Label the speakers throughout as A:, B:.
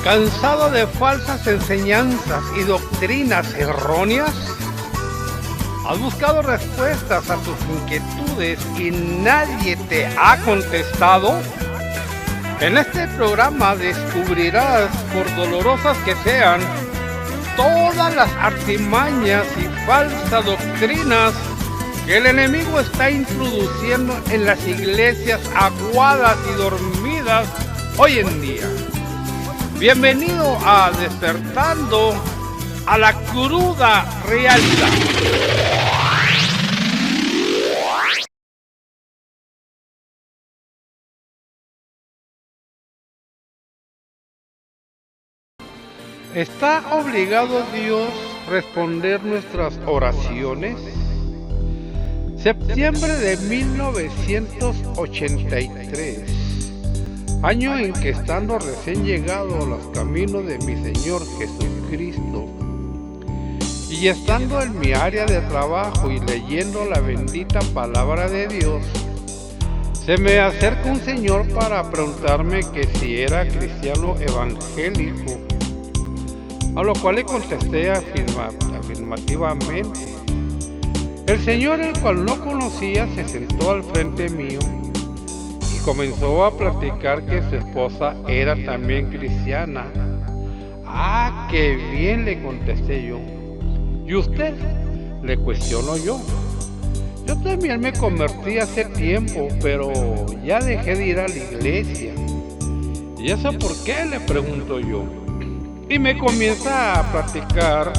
A: ¿Cansado de falsas enseñanzas y doctrinas erróneas? ¿Has buscado respuestas a tus inquietudes y nadie te ha contestado? En este programa descubrirás, por dolorosas que sean, todas las artimañas y falsas doctrinas que el enemigo está introduciendo en las iglesias aguadas y dormidas hoy en día. Bienvenido a Despertando a la Cruda Realidad. ¿Está obligado Dios a responder nuestras oraciones? Septiembre de 1983, año en que, estando recién llegado a los caminos de mi Señor Jesucristo y estando en mi área de trabajo y leyendo la bendita palabra de Dios, se me acerca un señor para preguntarme que si era cristiano evangélico, a lo cual le contesté afirmativamente. El señor, el cual no conocía, se sentó al frente mío y comenzó a platicar que su esposa era también cristiana. ¡Ah, qué bien!, le contesté yo. ¿Y usted?, le cuestiono yo. Yo también me convertí hace tiempo, pero ya dejé de ir a la iglesia. ¿Y eso por qué?, le pregunto yo. Y me comienza a platicar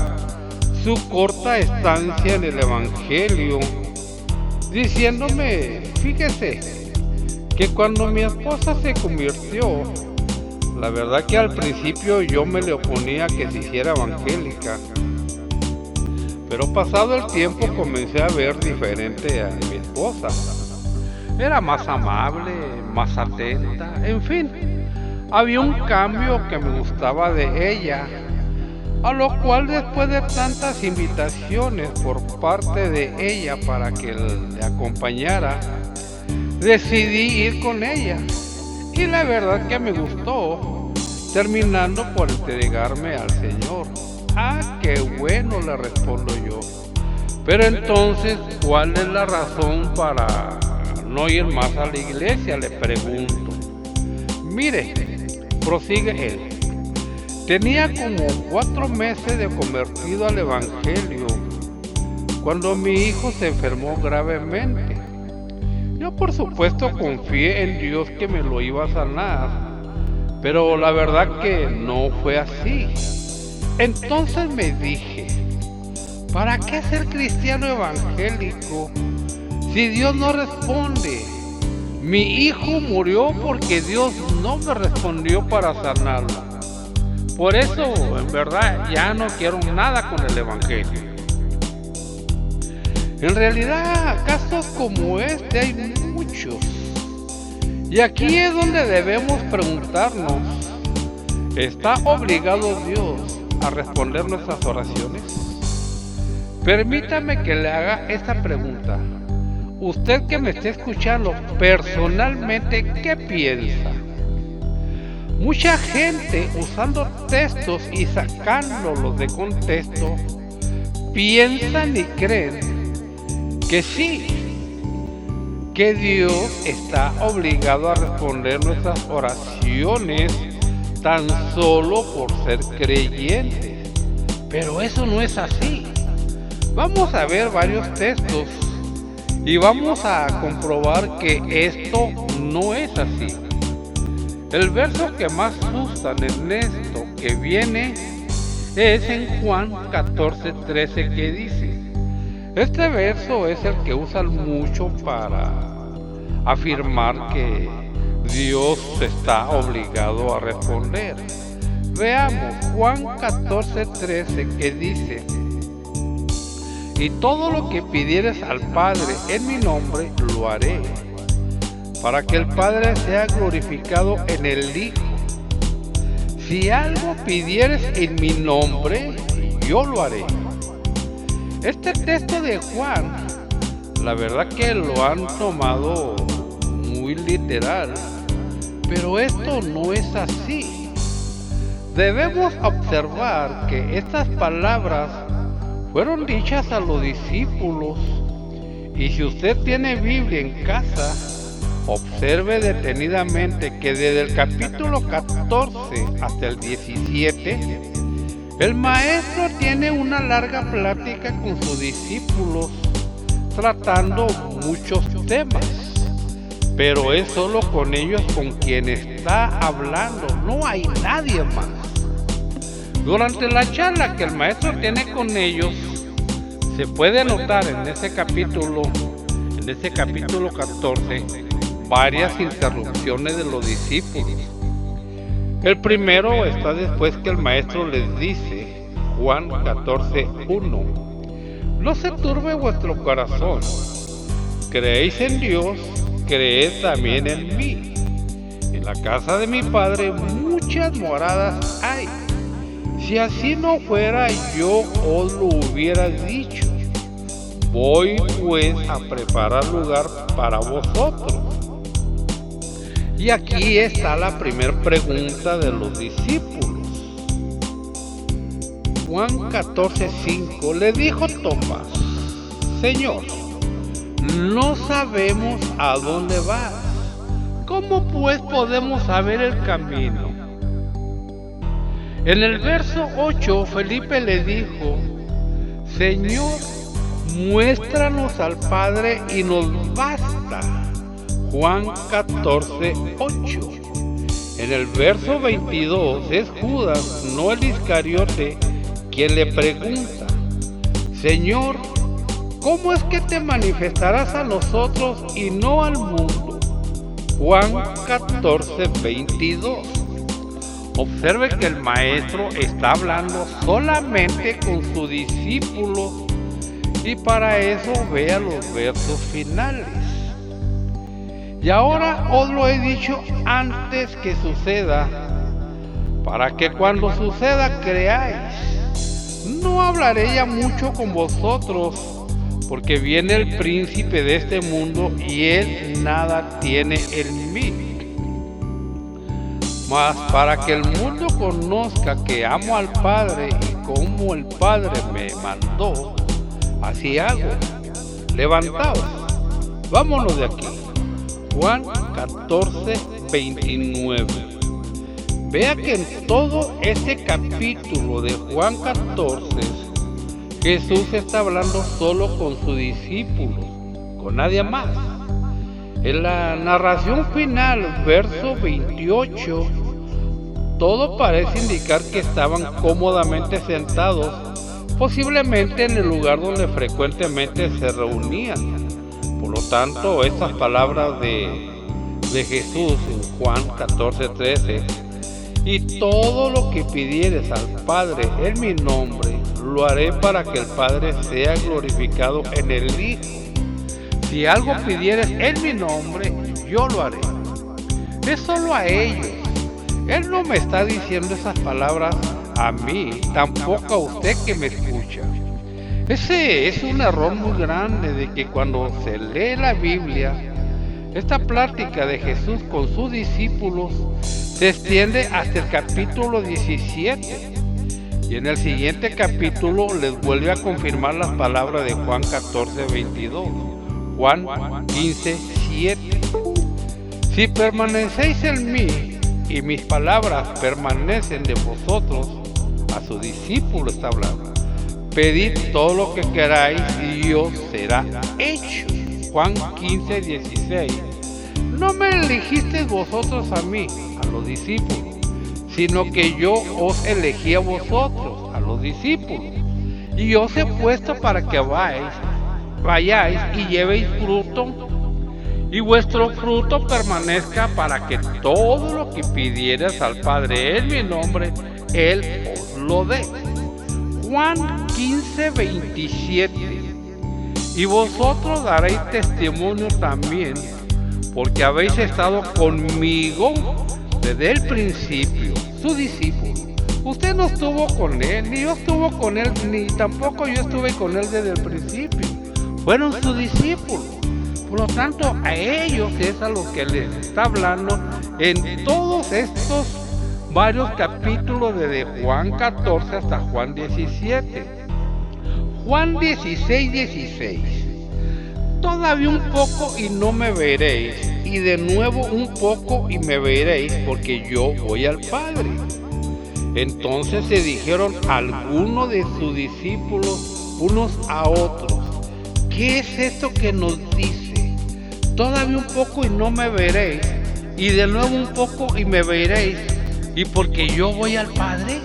A: su corta estancia en el Evangelio, diciéndome, fíjese, que cuando mi esposa se convirtió, la verdad que al principio yo me le oponía a que se hiciera evangélica, pero pasado el tiempo comencé a ver diferente a mi esposa. Era más amable, más atenta, en fin, había un cambio que me gustaba de ella. A lo cual, después de tantas invitaciones por parte de ella para que le acompañara, decidí ir con ella. Y la verdad que me gustó, terminando por entregarme al Señor. ¡Ah, qué bueno!, le respondo yo. Pero entonces, ¿cuál es la razón para no ir más a la iglesia?, le pregunto. Mire, prosigue él. Tenía como 4 meses de convertido al Evangelio cuando mi hijo se enfermó gravemente. Yo, por supuesto, confié en Dios que me lo iba a sanar, pero la verdad que no fue así. Entonces me dije, ¿para qué ser cristiano evangélico si Dios no responde? Mi hijo murió porque Dios no me respondió para sanarlo. Por eso, en verdad, ya no quiero nada con el Evangelio. En realidad, casos como este hay muchos. Y aquí es donde debemos preguntarnos, ¿está obligado Dios a responder nuestras oraciones? Permítame que le haga esta pregunta. Usted que me esté escuchando, personalmente, ¿qué piensa? Mucha gente, usando textos y sacándolos de contexto, piensan y creen que sí, que Dios está obligado a responder nuestras oraciones tan solo por ser creyentes. Pero eso no es así. Vamos a ver varios textos y vamos a comprobar que esto no es así. El verso que más usan en esto que viene es en Juan 14:13, que dice, este verso es el que usan mucho para afirmar que Dios está obligado a responder. Veamos Juan 14:13, que dice, y todo lo que pidieres al Padre en mi nombre lo haré, para que el Padre sea glorificado en el Hijo. Si algo pidieres en mi nombre, yo lo haré. Este texto de Juan, la verdad que lo han tomado muy literal, pero esto no es así. Debemos observar que estas palabras fueron dichas a los discípulos, y si usted tiene Biblia en casa, observe detenidamente que desde el capítulo 14 hasta el 17, el maestro tiene una larga plática con sus discípulos, tratando muchos temas, pero es solo con ellos con quien está hablando, no hay nadie más. Durante la charla que el maestro tiene con ellos, se puede notar en ese capítulo 14, varias interrupciones de los discípulos. El primero está después que el maestro les dice, Juan 14:1, no se turbe vuestro corazón, creéis en Dios, creed también en mí. En la casa de mi Padre muchas moradas hay. Si así no fuera, yo os lo hubiera dicho. Voy pues a preparar lugar para vosotros. Y aquí está la primera pregunta de los discípulos. Juan 14:5 le dijo Tomás, Señor, no sabemos a dónde vas. ¿Cómo pues podemos saber el camino? En el verso 8, Felipe le dijo, Señor, muéstranos al Padre y nos basta. Juan 14:8. En el verso 22 es Judas, no el Iscariote, quien le pregunta, Señor, ¿cómo es que te manifestarás a nosotros y no al mundo? Juan 14:22. Observe que el maestro está hablando solamente con sus discípulos, y para eso vea los versos finales. Y ahora os lo he dicho antes que suceda, para que cuando suceda creáis. No hablaré ya mucho con vosotros, porque viene el príncipe de este mundo y él nada tiene en mí. Mas para que el mundo conozca que amo al Padre y como el Padre me mandó, así hago. Levantaos, vámonos de aquí. Juan 14:29. Vea que en todo este capítulo de Juan 14, Jesús está hablando solo con sus discípulos, con nadie más. En la narración final, verso 28, todo parece indicar que estaban cómodamente sentados, posiblemente en el lugar donde frecuentemente se reunían. Por lo tanto, estas palabras de Jesús en Juan 14:13, y todo lo que pidieres al Padre en mi nombre, lo haré para que el Padre sea glorificado en el Hijo. Si algo pidieres en mi nombre, yo lo haré. Es solo a ellos. Él no me está diciendo esas palabras a mí, tampoco a usted que me escucha. Ese es un error muy grande, de que cuando se lee la Biblia, esta plática de Jesús con sus discípulos se extiende hasta el capítulo 17. Y en el siguiente capítulo les vuelve a confirmar las palabras de Juan 14:22. Juan 15:7. Si permanecéis en mí y mis palabras permanecen de vosotros, a sus discípulos está hablando, pedid todo lo que queráis y os será hecho. Juan 15:16. No me elegisteis vosotros a mí, a los discípulos, sino que yo os elegí a vosotros, a los discípulos, y os he puesto para que vayáis y llevéis fruto, y vuestro fruto permanezca, para que todo lo que pidieras al Padre en mi nombre, Él os lo dé. Juan 15:27. Y vosotros daréis testimonio también, porque habéis estado conmigo desde el principio, su discípulo. Usted no estuvo con él, ni yo estuve con él, ni tampoco yo estuve con él desde el principio. Fueron sus discípulos. Por lo tanto, a ellos es a los que les está hablando en todos estos varios capítulos desde Juan 14 hasta Juan 17. Juan 16, 16. Todavía un poco y no me veréis, y de nuevo un poco y me veréis, porque yo voy al Padre. Entonces se dijeron algunos de sus discípulos unos a otros: ¿qué es esto que nos dice? Todavía un poco y no me veréis, y de nuevo un poco y me veréis, y porque yo voy al Padre.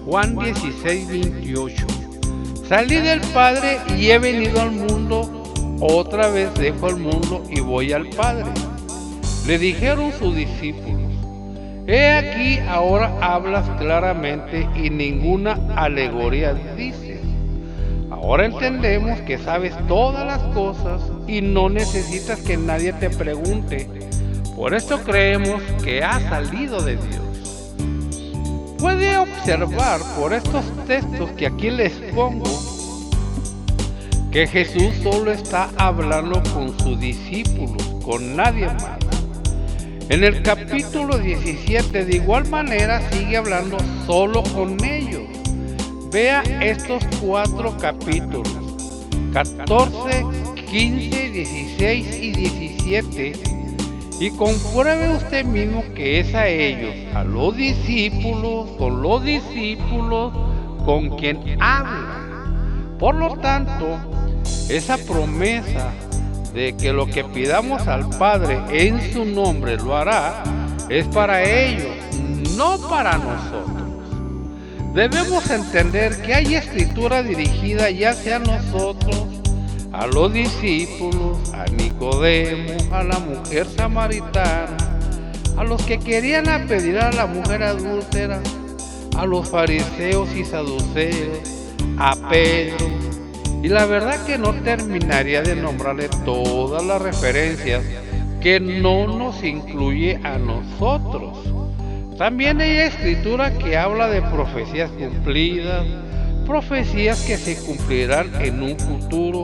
A: Juan 16, 28. Salí del Padre y he venido al mundo, otra vez dejo el mundo y voy al Padre. Le dijeron sus discípulos: he aquí, ahora hablas claramente y ninguna alegoría dices. Ahora entendemos que sabes todas las cosas y no necesitas que nadie te pregunte. Por esto creemos que has salido de Dios. Puede observar por estos textos que aquí les pongo que Jesús solo está hablando con sus discípulos, con nadie más. En el capítulo 17 de igual manera sigue hablando solo con ellos. Vea estos 4 capítulos, 14, 15, 16 y 17, y compruebe usted mismo que es a ellos, a los discípulos, con quien habla. Por lo tanto, esa promesa de que lo que pidamos al Padre en su nombre lo hará, es para ellos, no para nosotros. Debemos entender que hay escritura dirigida ya sea a nosotros, a los discípulos, a Nicodemo, a la mujer samaritana, a los que querían apedir a la mujer adúltera, a los fariseos y saduceos, a Pedro. Y la verdad que no terminaría de nombrarle todas las referencias que no nos incluye a nosotros. También hay escritura que habla de profecías cumplidas, profecías que se cumplirán en un futuro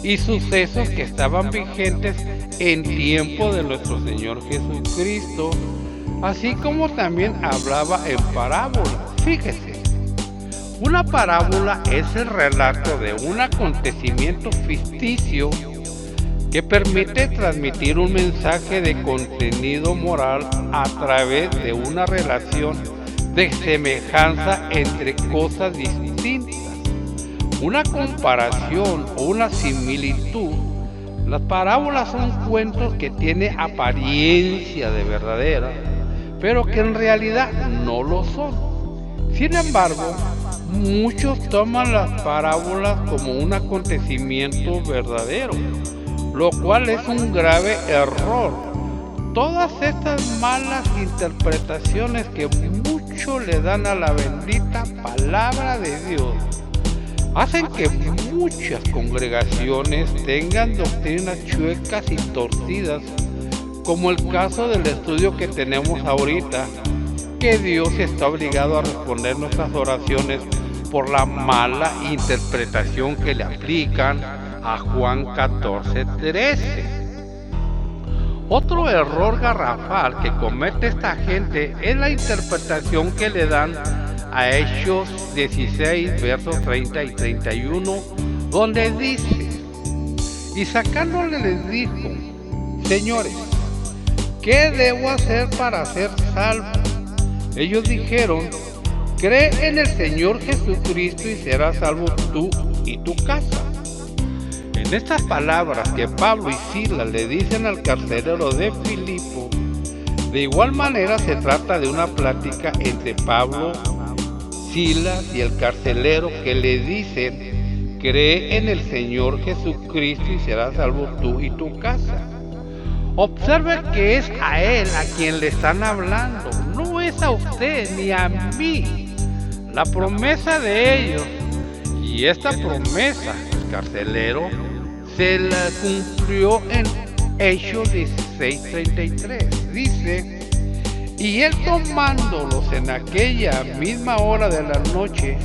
A: y sucesos que estaban vigentes en tiempo de nuestro Señor Jesucristo, así como también hablaba en parábolas. Fíjese. Una parábola es el relato de un acontecimiento ficticio que permite transmitir un mensaje de contenido moral a través de una relación de semejanza entre cosas distintas, una comparación o una similitud. Las parábolas son cuentos que tienen apariencia de verdadera, pero que en realidad no lo son. Sin embargo, muchos toman las parábolas como un acontecimiento verdadero, lo cual es un grave error. Todas estas malas interpretaciones que muchos le dan a la bendita palabra de Dios hacen que muchas congregaciones tengan doctrinas chuecas y torcidas, como el caso del estudio que tenemos ahorita, que Dios está obligado a responder nuestras oraciones por la mala interpretación que le aplican a Juan 14, 13. Otro error garrafal que comete esta gente es la interpretación que le dan a Hechos 16, versos 30 y 31, donde dice: y sacándole les dijo: señores, ¿qué debo hacer para ser salvo? Ellos dijeron: cree en el Señor Jesucristo y serás salvo tú y tu casa. En estas palabras que Pablo y Silas le dicen al carcelero de Filipo, de igual manera se trata de una plática entre Pablo, Silas y el carcelero, que le dicen: cree en el Señor Jesucristo y serás salvo tú y tu casa. Observe que es a él a quien le están hablando, no es a usted ni a mí. La promesa de ellos, y esta promesa, el carcelero, se la cumplió en Hechos 16:33. Dice: y él, tomándolos en aquella misma hora de la noche,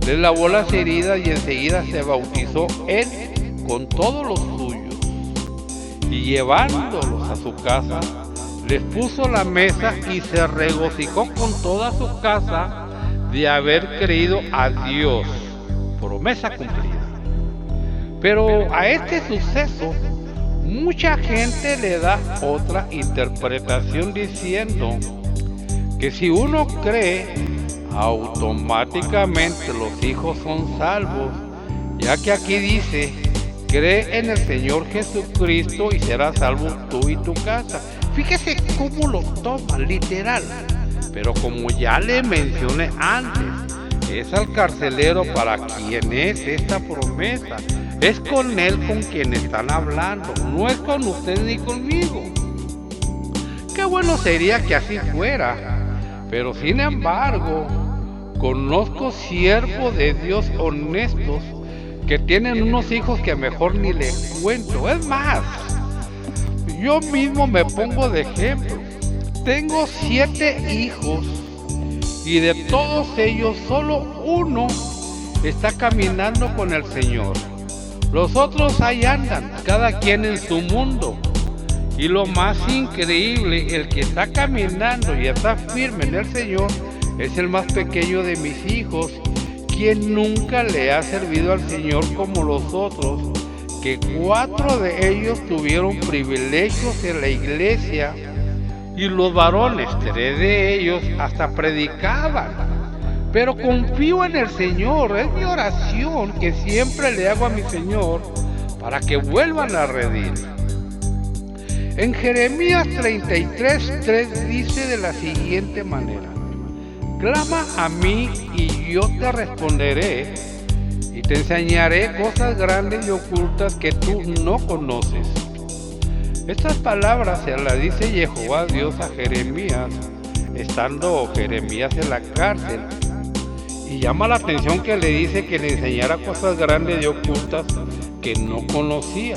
A: le lavó las heridas y enseguida se bautizó él con todos los suyos. Y llevándolos a su casa, les puso la mesa y se regocijó con toda su casa de haber creído a Dios. Promesa cumplida. Pero a este suceso mucha gente le da otra interpretación diciendo que si uno cree, automáticamente los hijos son salvos, ya que aquí dice: cree en el Señor Jesucristo y serás salvo tú y tu casa. Fíjese cómo lo toma literal. Pero como ya le mencioné antes, es al carcelero para quien es esta promesa. Es con él con quien están hablando, no es con usted ni conmigo. Qué bueno sería que así fuera, pero sin embargo, conozco siervos de Dios honestos que tienen unos hijos que mejor ni les cuento. Es más, yo mismo me pongo de ejemplo. Tengo 7 hijos y de todos ellos solo uno está caminando con el Señor. Los otros ahí andan, cada quien en su mundo. Y lo más increíble, el que está caminando y está firme en el Señor es el más pequeño de mis hijos, quien nunca le ha servido al Señor como los otros, que 4 de ellos tuvieron privilegios en la iglesia y los varones, 3 de ellos hasta predicaban. Pero confío en el Señor, es mi oración que siempre le hago a mi Señor para que vuelvan a redil. En Jeremías 33:3 dice de la siguiente manera: clama a mí y yo te responderé y te enseñaré cosas grandes y ocultas que tú no conoces. Estas palabras se las dice Jehová Dios a Jeremías, estando Jeremías en la cárcel. Y llama la atención que le dice que le enseñara cosas grandes y ocultas que no conocía.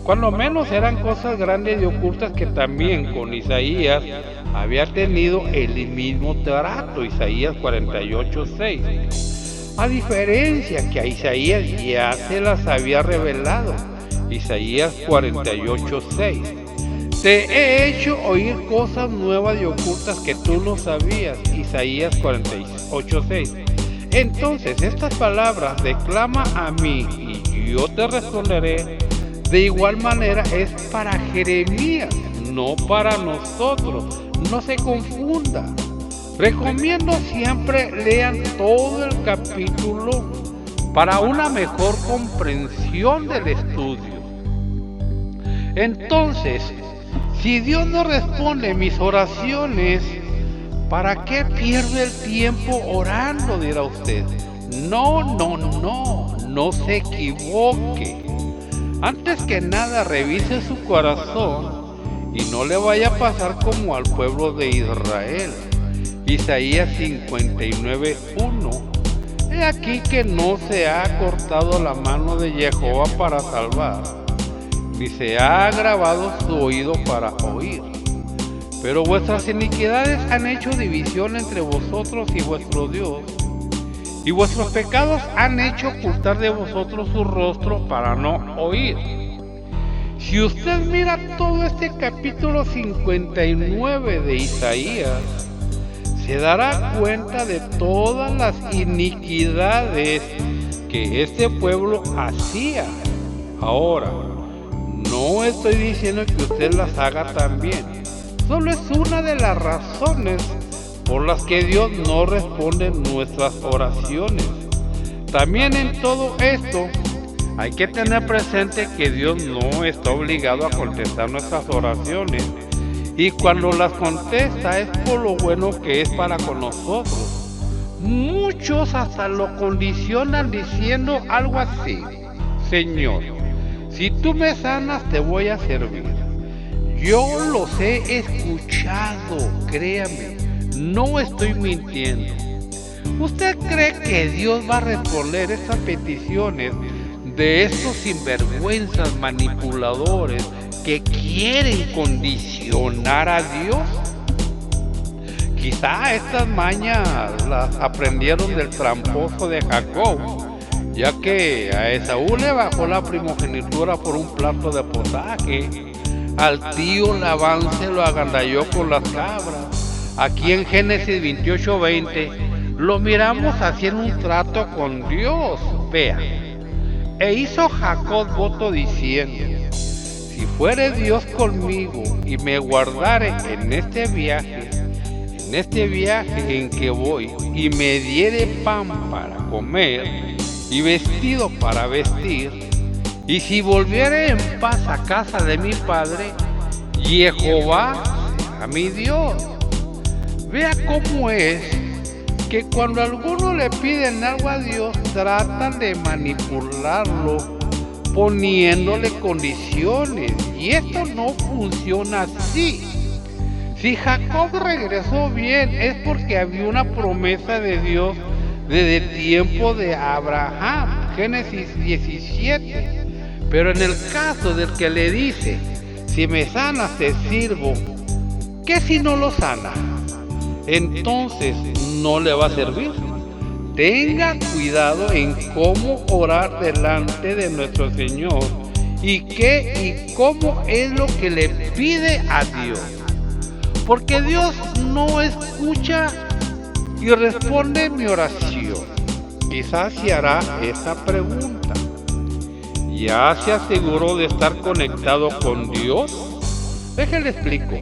A: Cuando menos eran cosas grandes y ocultas que también con Isaías había tenido el mismo trato, Isaías 48:6. A diferencia que a Isaías ya se las había revelado, Isaías 48:6. Te he hecho oír cosas nuevas y ocultas que tú no sabías, Isaías 48:6. Entonces estas palabras de clama a mí y yo te responderé, de igual manera es para Jeremías, no para nosotros. No se confunda. Recomiendo siempre lean todo el capítulo para una mejor comprensión del estudio. Entonces, si Dios no responde mis oraciones, ¿para qué pierde el tiempo orando?, dirá usted. No se equivoque. Antes que nada, revise su corazón y no le vaya a pasar como al pueblo de Israel. Isaías 59:1. He aquí que no se ha cortado la mano de Jehová para salvar, ni se ha agravado su oído para oír. Pero vuestras iniquidades han hecho división entre vosotros y vuestro Dios, y vuestros pecados han hecho ocultar de vosotros su rostro para no oír. Si usted mira todo este capítulo 59 de Isaías, se dará cuenta de todas las iniquidades que este pueblo hacía. Ahora, no estoy diciendo que usted las haga también. Solo es una de las razones por las que Dios no responde nuestras oraciones. También en todo esto hay que tener presente que Dios no está obligado a contestar nuestras oraciones, y cuando las contesta es por lo bueno que es para con nosotros. Muchos hasta lo condicionan diciendo algo así: Señor, si tú me sanas te voy a servir. Yo los he escuchado, créame, no estoy mintiendo. ¿Usted cree que Dios va a responder estas peticiones de estos sinvergüenzas manipuladores que quieren condicionar a Dios? Quizá estas mañas las aprendieron del tramposo de Jacob, ya que a Esaú le bajó la primogenitura por un plato de potaje. al tío Labán se lo agandalló con las cabras. Aquí en Génesis 28:20 lo miramos haciendo un trato con Dios. Vea, e hizo Jacob voto diciendo: si fuere Dios conmigo y me guardare en este viaje en que voy, y me diere pan para comer y vestido para vestir, y si volviere en paz a casa de mi padre, Jehová será mi Dios. Vea cómo es que cuando algunos le piden algo a Dios, tratan de manipularlo poniéndole condiciones, y esto no funciona así. Si Jacob regresó bien, es porque había una promesa de Dios desde el tiempo de Abraham, Génesis 17. Pero en el caso del que le dice: si me sanas te sirvo, ¿qué si no lo sana? Entonces no le va a servir. Tenga cuidado en cómo orar delante de nuestro Señor y qué y cómo es lo que le pide a Dios. Porque Dios no escucha y responde mi oración. Quizás se hará esa pregunta: ¿ya se aseguró de estar conectado con Dios? Déjale explico.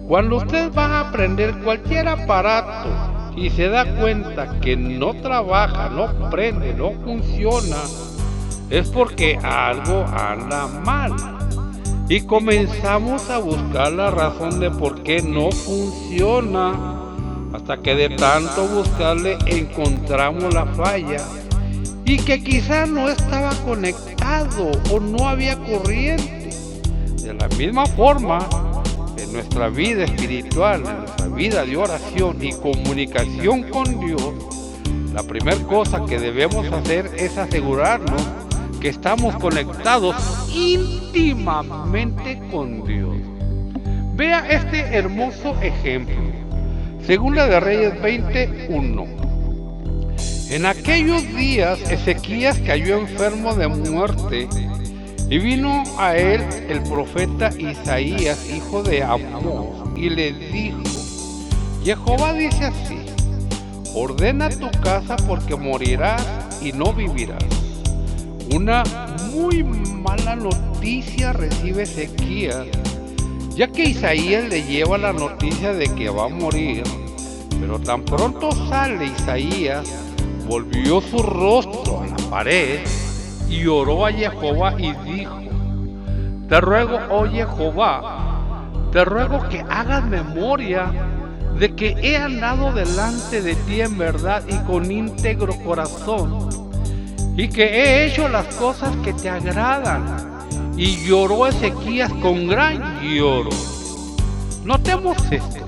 A: Cuando usted va a aprender cualquier aparato y se da cuenta que no trabaja, no prende, no funciona, es porque algo anda mal. Y comenzamos a buscar la razón de por qué no funciona, hasta que de tanto buscarle encontramos la falla, y que quizá no estaba conectado o no había corriente. De la misma forma, en nuestra vida espiritual, en nuestra vida de oración y comunicación con Dios, la primera cosa que debemos hacer es asegurarnos que estamos conectados íntimamente con Dios. Vea este hermoso ejemplo. Segunda de Reyes 20:1. En aquellos días Ezequías cayó enfermo de muerte, y vino a él el profeta Isaías, hijo de Amós, y le dijo: Jehová dice así: ordena tu casa porque morirás y no vivirás. Una muy mala noticia recibe Ezequías, ya que Isaías le lleva la noticia de que va a morir. Pero tan pronto sale Isaías, volvió su rostro a la pared y oró a Jehová y dijo: te ruego, oh Jehová, te ruego que hagas memoria de que he andado delante de ti en verdad y con íntegro corazón, y que he hecho las cosas que te agradan. Y lloró Ezequías con gran lloro. Notemos esto.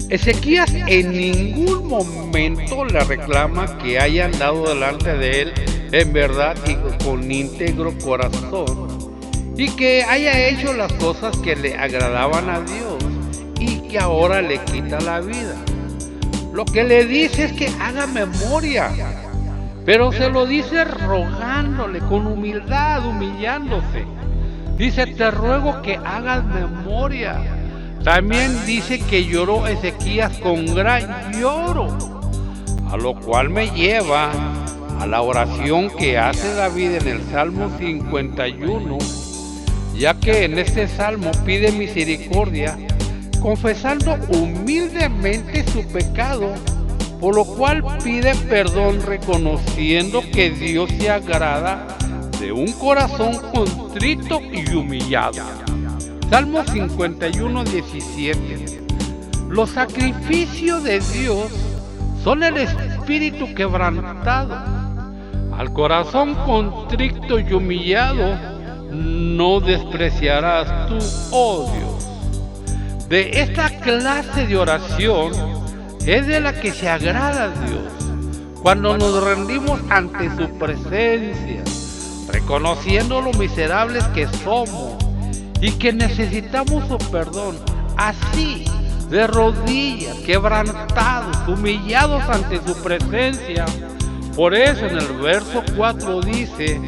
A: Ezequías en ningún momento le reclama que haya andado delante de él en verdad y con íntegro corazón, y que haya hecho las cosas que le agradaban a Dios, y que ahora le quita la vida. Lo que le dice es que haga memoria, pero se lo dice rogándole, con humildad, humillándose. Dice: te ruego que hagas memoria. También dice que lloró Ezequías con gran lloro, a lo cual me lleva a la oración que hace David en el Salmo 51, ya que en este salmo pide misericordia, confesando humildemente su pecado, por lo cual pide perdón, reconociendo que Dios se agrada de un corazón contrito y humillado. Salmo 51:17. Los sacrificios de Dios son el espíritu quebrantado. Al corazón contrito y humillado no despreciarás tú, oh Dios. De esta clase de oración es de la que se agrada a Dios, cuando nos rendimos ante su presencia, reconociendo lo miserables que somos y que necesitamos su perdón, así, de rodillas, quebrantados, humillados ante su presencia. Por eso en el verso 4 dice: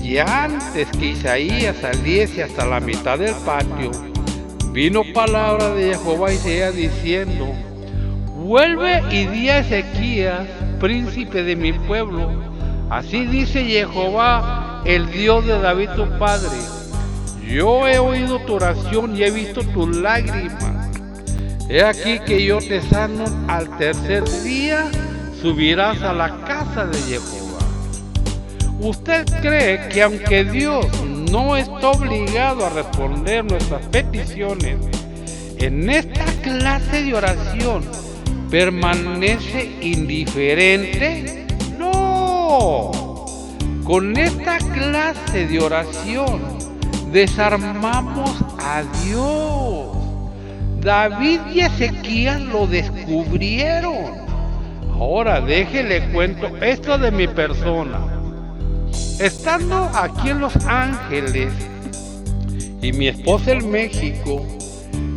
A: Y antes que Isaías saliese hasta la mitad del patio, vino palabra de Jehová a Isaías diciendo: vuelve y di a Ezequías, príncipe de mi pueblo, así dice Jehová, el Dios de David tu padre: yo he oído tu oración y he visto tus lágrimas. He aquí que yo te sano, al tercer día subirás a la casa de Jehová. ¿Usted cree que aunque Dios no está obligado a responder nuestras peticiones, en esta clase de oración permanece indiferente? No. Con esta clase de oración desarmamos a Dios. David y Ezequías lo descubrieron. Ahora déjele cuento esto de mi persona. Estando aquí en Los Ángeles y mi esposa en México,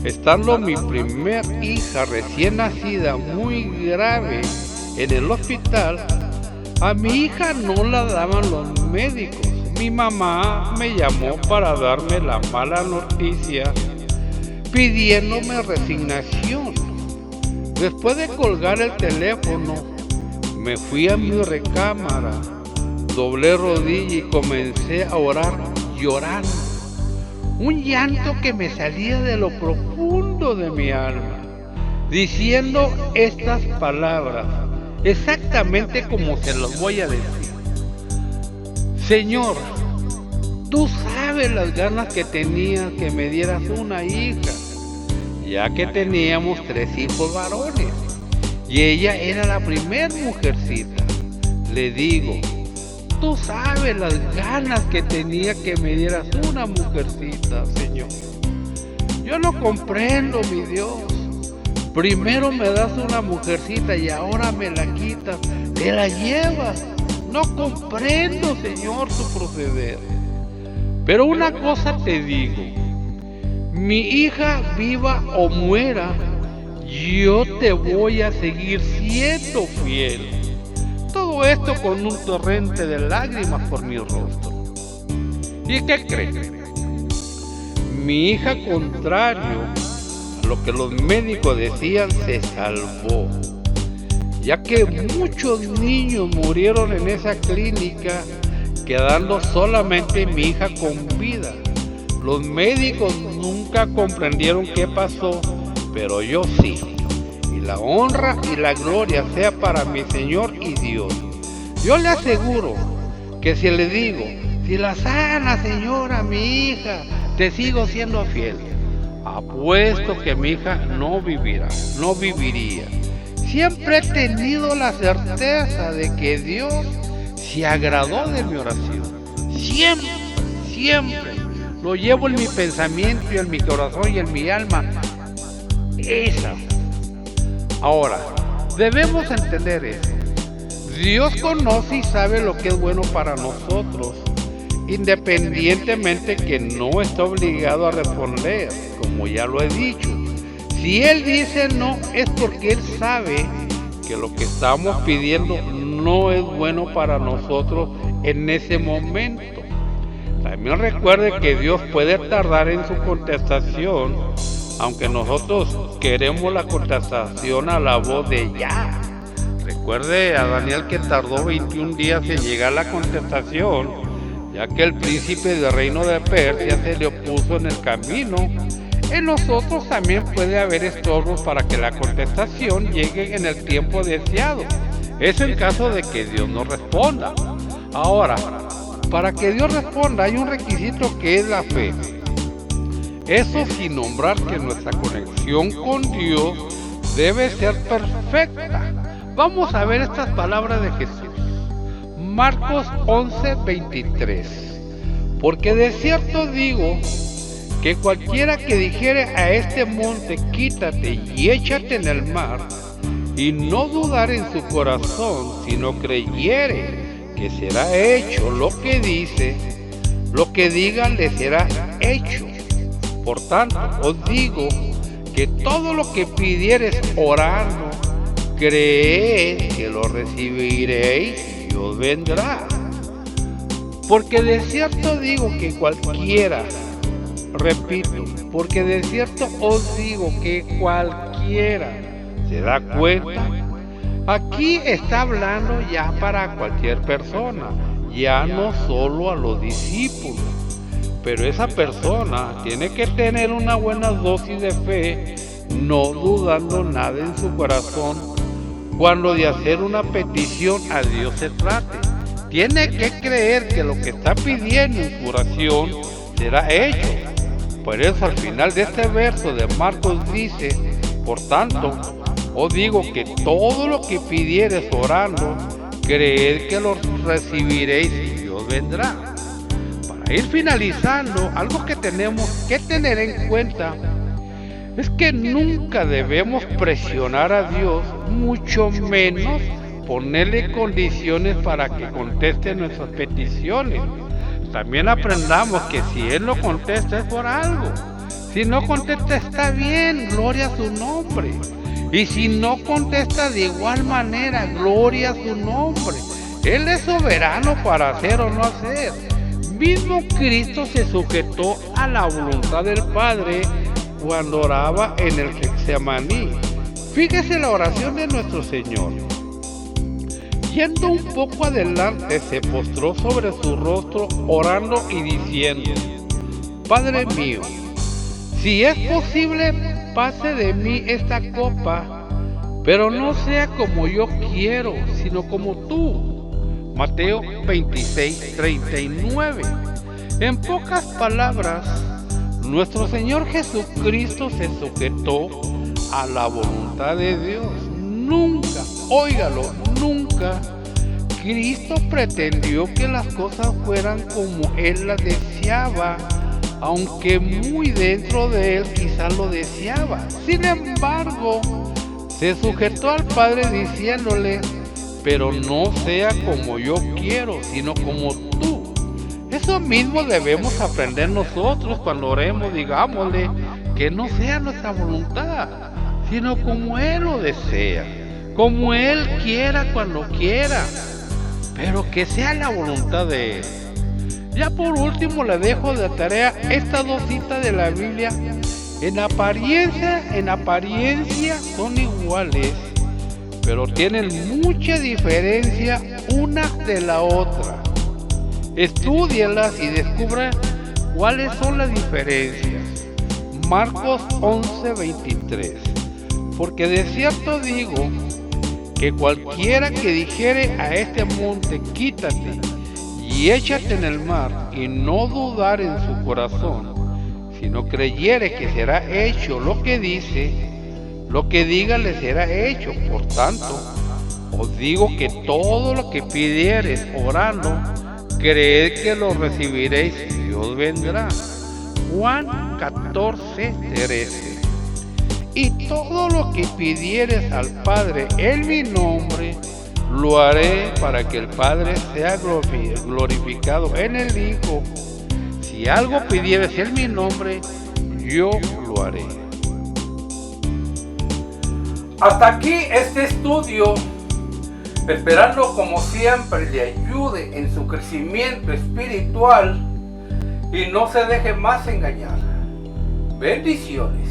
A: estando mi primer hija recién nacida muy grave en el hospital, a mi hija no la daban los médicos. Mi mamá me llamó para darme la mala noticia, pidiéndome resignación. Después de colgar el teléfono, me fui a mi recámara, doblé rodilla y comencé a orar llorando. Un llanto que me salía de lo profundo de mi alma, diciendo estas palabras, exactamente como se los voy a decir. Señor, tú sabes las ganas que tenía que me dieras una hija, ya que teníamos 3 hijos varones, y ella era la primer mujercita. Le digo, tú sabes las ganas que tenía que me dieras una mujercita, Señor. Yo no comprendo, mi Dios. Primero me das una mujercita y ahora me la quitas, te la llevas. No comprendo, Señor, tu proceder. Pero una cosa te digo, mi hija viva o muera, yo te voy a seguir siendo fiel. Todo esto con un torrente de lágrimas por mi rostro. ¿Y qué creen? Mi hija, contrario a lo que los médicos decían, se salvó, ya que muchos niños murieron en esa clínica, quedando solamente mi hija con vida. Los médicos nunca comprendieron qué pasó, pero yo sí. Y la honra y la gloria sea para mi Señor y Dios. Yo le aseguro que si le digo, si la sana, Señora, mi hija, te sigo siendo fiel, apuesto que mi hija no viviría. Siempre he tenido la certeza de que Dios se agradó de mi oración. Siempre. Lo llevo en mi pensamiento y en mi corazón y en mi alma. Esa. Ahora, debemos entender eso. Dios conoce y sabe lo que es bueno para nosotros, independientemente que no está obligado a responder, como ya lo he dicho. Si Él dice no, es porque Él sabe que lo que estamos pidiendo no es bueno para nosotros en ese momento. También recuerde que Dios puede tardar en su contestación, aunque nosotros queremos la contestación a la voz de ya. Recuerde a Daniel que tardó 21 días en llegar la contestación, ya que el príncipe del reino de Persia se le opuso en el camino. En nosotros también puede haber estorbos para que la contestación llegue en el tiempo deseado. Eso en caso de que Dios no responda. Ahora, para que Dios responda hay un requisito que es la fe. Eso sin nombrar que nuestra conexión con Dios debe ser perfecta. Vamos a ver estas palabras de Jesús. Marcos 11:23. Porque de cierto digo que cualquiera que dijere a este monte, quítate y échate en el mar, y no dudar en su corazón, sino creyere que será hecho lo que dice, lo que diga le será hecho. Por tanto, os digo que todo lo que pidiereis orando, creed que lo recibiréis y os vendrá. Porque de cierto digo que cualquiera, repito, porque de cierto os digo que cualquiera se da cuenta. Aquí está hablando ya para cualquier persona, ya no solo a los discípulos. Pero esa persona tiene que tener una buena dosis de fe, no dudando nada en su corazón cuando de hacer una petición a Dios se trate. Tiene que creer que lo que está pidiendo en su oración será hecho. Por eso al final de este verso de Marcos dice: por tanto, os digo que todo lo que pidiereis orando, creed que lo recibiréis y Dios vendrá. Para ir finalizando, algo que tenemos que tener en cuenta es que nunca debemos presionar a Dios, mucho menos ponerle condiciones para que conteste nuestras peticiones. También aprendamos que si Él no contesta es por algo. Si no contesta está bien, gloria a su nombre. Y si no contesta de igual manera, gloria a su nombre. Él es soberano para hacer o no hacer. Mismo Cristo se sujetó a la voluntad del Padre cuando oraba en el Getsemaní. Fíjese la oración de nuestro Señor. Yendo un poco adelante, se postró sobre su rostro orando y diciendo: Padre mío, si es posible, pase de mí esta copa, pero no sea como yo quiero, sino como tú. Mateo 26:39. En pocas palabras, nuestro Señor Jesucristo se sujetó a la voluntad de Dios. Nunca, óigalo, nunca Cristo pretendió que las cosas fueran como Él las deseaba, aunque muy dentro de Él quizás lo deseaba. Sin embargo, se sujetó al Padre diciéndole: pero no sea como yo quiero, sino como tú. Eso mismo debemos aprender nosotros cuando oremos. Digámosle que no sea nuestra voluntad, sino como Él lo desea, como Él quiera cuando quiera, pero que sea la voluntad de Él. Ya por último le dejo de tarea estas dos citas de la Biblia. En apariencia son iguales, pero tienen mucha diferencia una de la otra. Estúdialas y descubra cuáles son las diferencias. Marcos 11:23. Porque de cierto digo que cualquiera que dijere a este monte: quítate y échate en el mar, y no dudar en su corazón, sino creyere que será hecho lo que dice, lo que diga le será hecho. Por tanto, os digo que todo lo que pidiereis orando, creed que lo recibiréis y Dios vendrá. Juan 14:13. Y todo lo que pidieres al Padre en mi nombre, lo haré para que el Padre sea glorificado en el Hijo. Si algo pidieres en mi nombre, yo lo haré. Hasta aquí este estudio, esperando como siempre le ayude en su crecimiento espiritual y no se deje más engañar. Bendiciones.